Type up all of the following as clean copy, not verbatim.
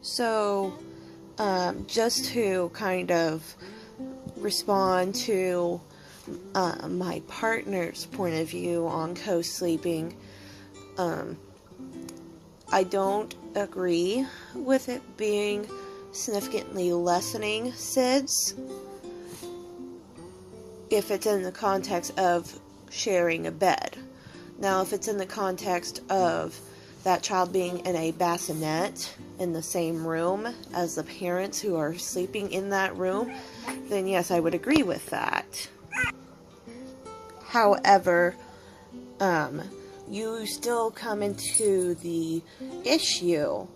So, just to kind of respond to my partner's point of view on co-sleeping, I don't agree with it being significantly lessening SIDS if it's in the context of sharing a bed. Now, if it's in the context of that child being in a bassinet in the same room as the parents who are sleeping in that room, then yes, I would agree with that. However, you still come into the issue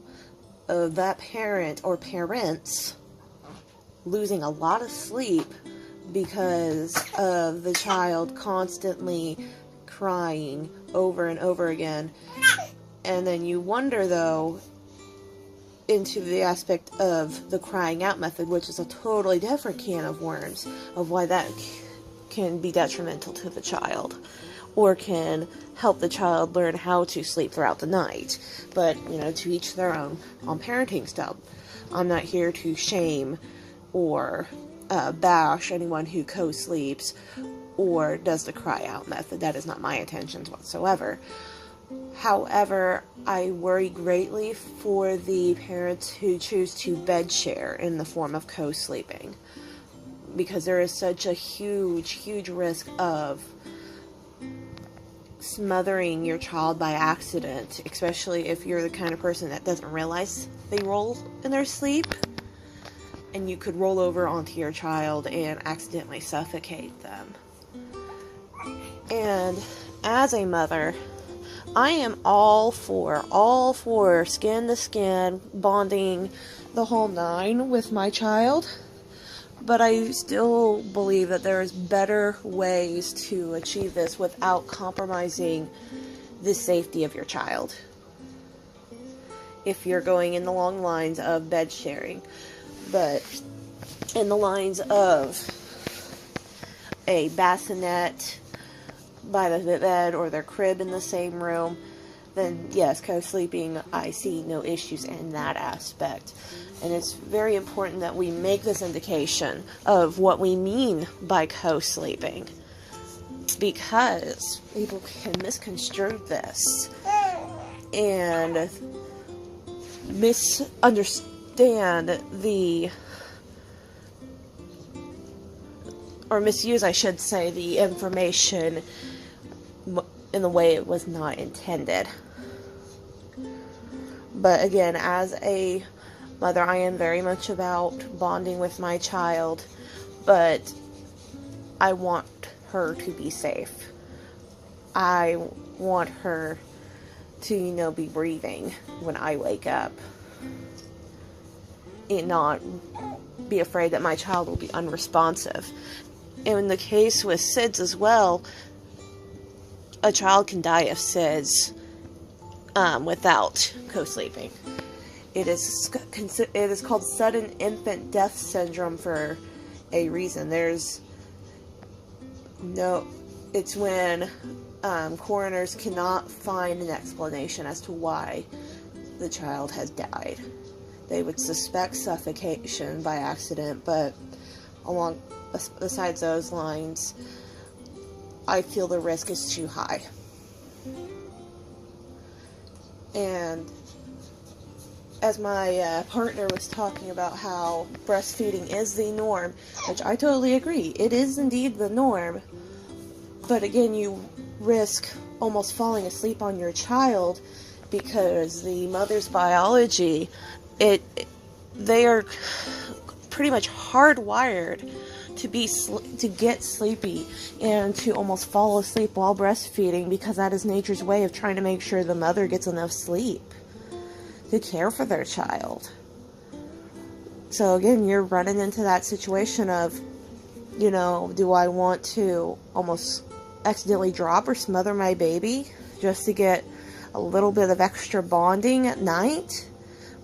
of that parent or parents losing a lot of sleep because of the child constantly crying over and over again. And then you wonder, though, into the aspect of the crying out method, which is a totally different can of worms, of why that can be detrimental to the child, or can help the child learn how to sleep throughout the night. But, to each their own on parenting style. I'm not here to shame or bash anyone who co-sleeps or does the cry out method. That is not my intentions whatsoever. However, I worry greatly for the parents who choose to bed share in the form of co-sleeping, because there is such a huge risk of smothering your child by accident, especially if you're the kind of person that doesn't realize they roll in their sleep, and you could roll over onto your child and accidentally suffocate them. And as a mother, I am all for skin to skin bonding, the whole nine with my child. But I still believe that there is better ways to achieve this without compromising the safety of your child. If you're going in the long lines of bed sharing, but in the lines of a bassinet by the bed or their crib in the same room, then yes, co-sleeping, I see no issues in that aspect. And it's very important that we make this indication of what we mean by co-sleeping, because people can misconstrue this and misunderstand or misuse, I should say, the information in the way it was not intended. But again, as a mother, I am very much about bonding with my child, but I want her to be safe. I want her to, be breathing when I wake up, and not be afraid that my child will be unresponsive. And in the case with SIDS as well, a child can die of SIDS without co-sleeping. It is called sudden infant death syndrome for a reason. It's when coroners cannot find an explanation as to why the child has died. They would suspect suffocation by accident, but besides those lines, I feel the risk is too high. And as my partner was talking about how breastfeeding is the norm, which I totally agree, it is indeed the norm, but again, you risk almost falling asleep on your child because the mother's biology, they are pretty much hardwired to get sleepy and to almost fall asleep while breastfeeding, because that is nature's way of trying to make sure the mother gets enough sleep to care for their child. So again, you're running into that situation of, do I want to almost accidentally drop or smother my baby just to get a little bit of extra bonding at night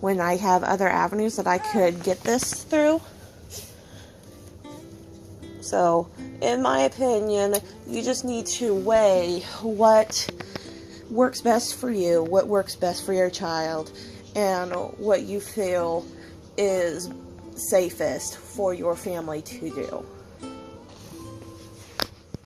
when I have other avenues that I could get this through? So, in my opinion, you just need to weigh what works best for you, what works best for your child, and what you feel is safest for your family to do.